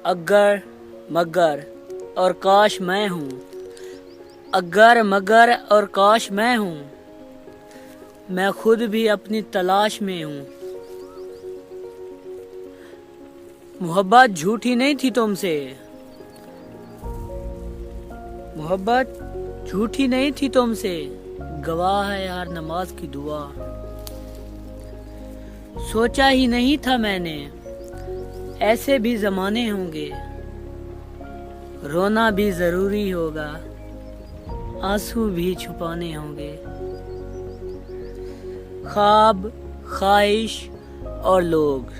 अगर मगर और काश मैं हूँ, अगर मगर और काश मैं हूँ, मैं खुद भी अपनी तलाश में हूँ। मोहब्बत झूठी नहीं थी तुमसे, मोहब्बत झूठी नहीं थी तुमसे, गवाह है हर नमाज की दुआ। सोचा ही नहीं था मैंने ऐसे भी ज़माने होंगे, रोना भी ज़रूरी होगा, आंसू भी छुपाने होंगे। ख्वाब, ख्वाहिश और लोग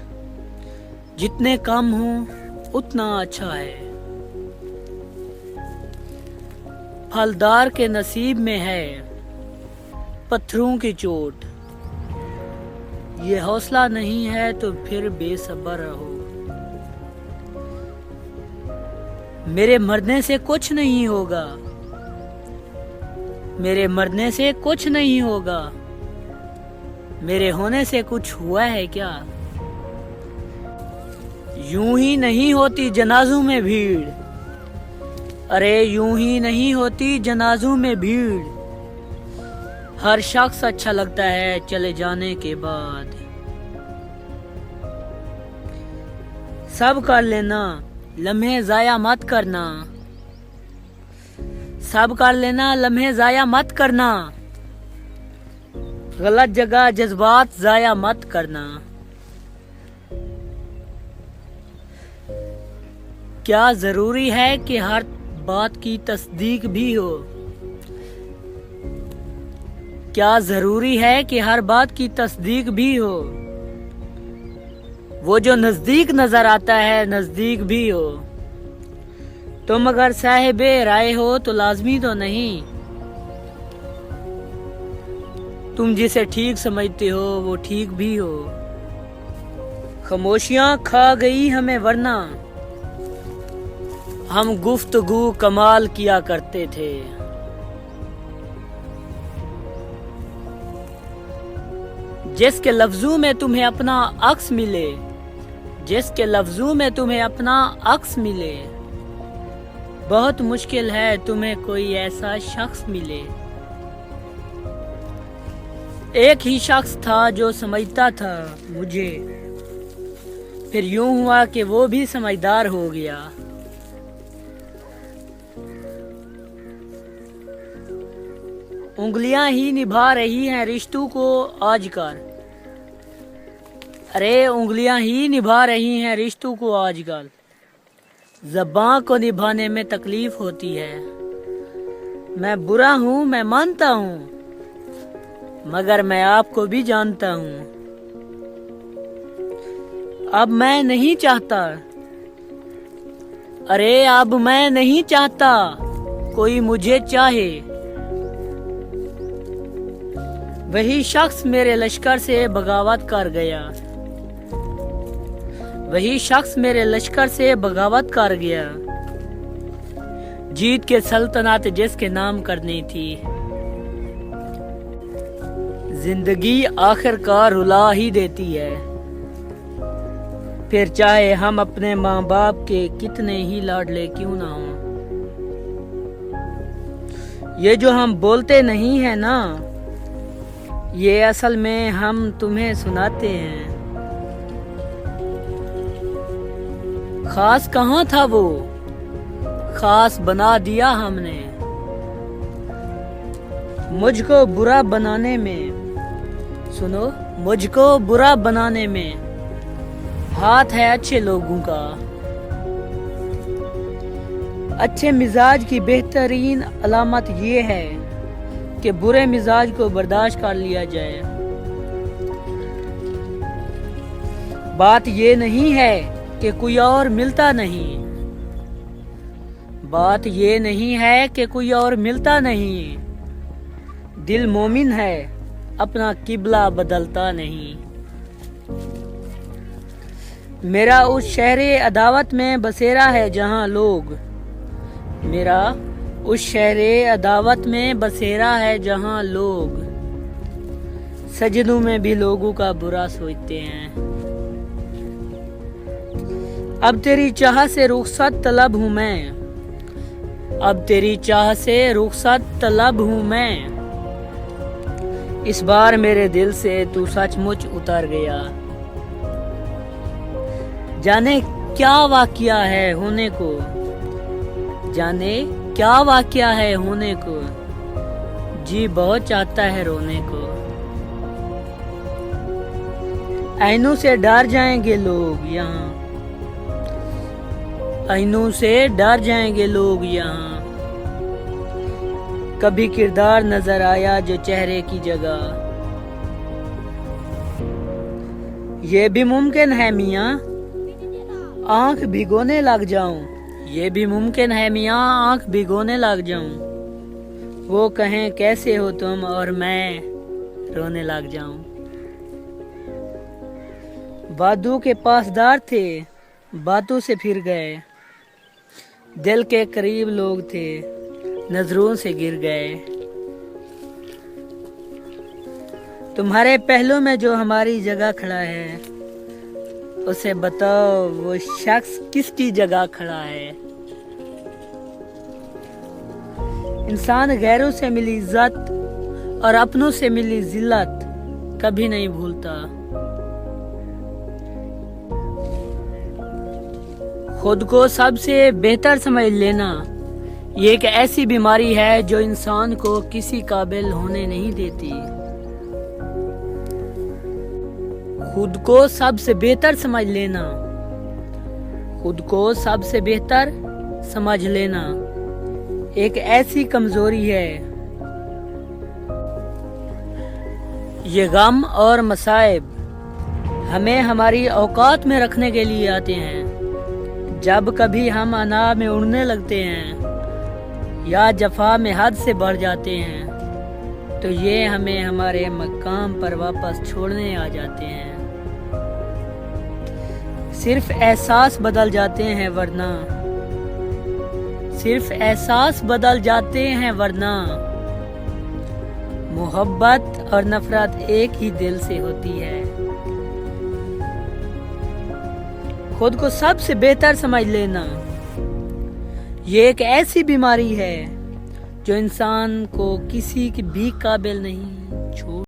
जितने कम हों उतना अच्छा है। फलदार के नसीब में है पत्थरों की चोट, ये हौसला नहीं है तो फिर बेसब्र रहो। मेरे मरने से कुछ नहीं होगा, मेरे मरने से कुछ नहीं होगा, मेरे होने से कुछ हुआ है क्या? यूं ही नहीं होती जनाजों में भीड़, अरे यूं ही नहीं होती जनाजों में भीड़। हर शख्स अच्छा लगता है चले जाने के बाद। सब कर लेना, लम्हे जाया मत करना, सब कर लेना, लम्हे जाया मत करना, गलत जगह जज्बात जाया मत करना। क्या जरूरी है कि हर बात की तस्दीक भी हो? क्या जरूरी है कि हर बात की तस्दीक भी हो? वो जो नजदीक नजर आता है नजदीक भी हो। तुम अगर साहिबे राय हो तो लाजमी तो नहीं, तुम जिसे ठीक समझते हो वो ठीक भी हो। खामोशियां खा गई हमें वरना हम गुफ्तगू कमाल किया करते थे। जिसके लफ्जों में तुम्हें अपना अक्स मिले, जिसके लफ्जों में तुम्हें अपना अक्स मिले, बहुत मुश्किल है तुम्हें कोई ऐसा शख्स मिले। एक ही शख्स था जो समझता था मुझे, फिर यूं हुआ कि वो भी समझदार हो गया। उंगलियां ही निभा रही हैं रिश्तों को आजकल, अरे उंगलियां ही निभा रही हैं रिश्तों को आजकल। ज़बां को निभाने में तकलीफ होती है। मैं बुरा हूँ मैं मानता हूँ, मगर मैं आपको भी जानता हूँ। अब मैं नहीं चाहता, अरे अब मैं नहीं चाहता कोई मुझे चाहे। वही शख्स मेरे लश्कर से बगावत कर गया, वही शख्स मेरे लश्कर से बगावत कर गया। जीत के सल्तनत जिसके नाम करनी थी। जिंदगी आखिरकार रुला ही देती है, फिर चाहे हम अपने माँ बाप के कितने ही लाडले क्यों ना हों। ये जो हम बोलते नहीं है ना, ये असल में हम तुम्हें सुनाते हैं। खास कहाँ था वो, खास बना दिया हमने। मुझको बुरा बनाने में, सुनो, मुझको बुरा बनाने में हाथ है अच्छे लोगों का। अच्छे मिजाज की बेहतरीन अलामत ये है कि बुरे मिजाज को बर्दाश्त कर लिया जाए। बात ये नहीं है कि कोई और मिलता नहीं, बात ये नहीं है कि कोई और मिलता नहीं। दिल मोमिन है अपना किबला बदलता नहीं। मेरा उस शहरे अदावत में बसेरा है जहां लोग, मेरा उस शहरे अदावत में बसेरा है जहां लोग सजदों में भी लोगों का बुरा सोचते हैं। अब तेरी चाह से रुखसत तलब हूँ मैं, अब तेरी चाह से रुखसत तलब हूँ मैं। इस बार मेरे दिल से तू सचमुच उतर गया। जाने क्या वाकया है होने को, जाने क्या वाकया है होने को, जी बहुत चाहता है रोने को। आईनों से डर जाएंगे लोग यहाँ, आईनों से डर जाएंगे लोग यहाँ। कभी किरदार नजर आया जो चेहरे की जगह। ये भी मुमकिन है मियाँ आंख भिगोने लग जाऊं, ये भी मुमकिन है मियाँ आंख भिगोने लग जाऊं। वो कहें कैसे हो तुम और मैं रोने लग जाऊं। बादू के पासदार थे बातों से फिर गए, दिल के करीब लोग थे नजरों से गिर गए। तुम्हारे पहलू में जो हमारी जगह खड़ा है, उसे बताओ वो शख्स किसकी जगह खड़ा है। इंसान गैरों से मिली इज्जत और अपनों से मिली जिल्लत कभी नहीं भूलता। खुद को सबसे बेहतर समझ लेना ये एक ऐसी बीमारी है जो इंसान को किसी काबिल होने नहीं देती। खुद को सबसे बेहतर समझ लेना, खुद को सबसे बेहतर समझ लेना एक ऐसी कमजोरी है। ये गम और मसाइब हमें हमारी औकात में रखने के लिए आते हैं। जब कभी हम अना में उड़ने लगते हैं या जफा में हद से बढ़ जाते हैं, तो ये हमें हमारे मकाम पर वापस छोड़ने आ जाते हैं। सिर्फ एहसास बदल जाते हैं वरना, सिर्फ एहसास बदल जाते हैं वरना मोहब्बत और नफरत एक ही दिल से होती है। खुद को सबसे बेहतर समझ लेना ये एक ऐसी बीमारी है जो इंसान को किसी के भी काबिल नहीं छोड़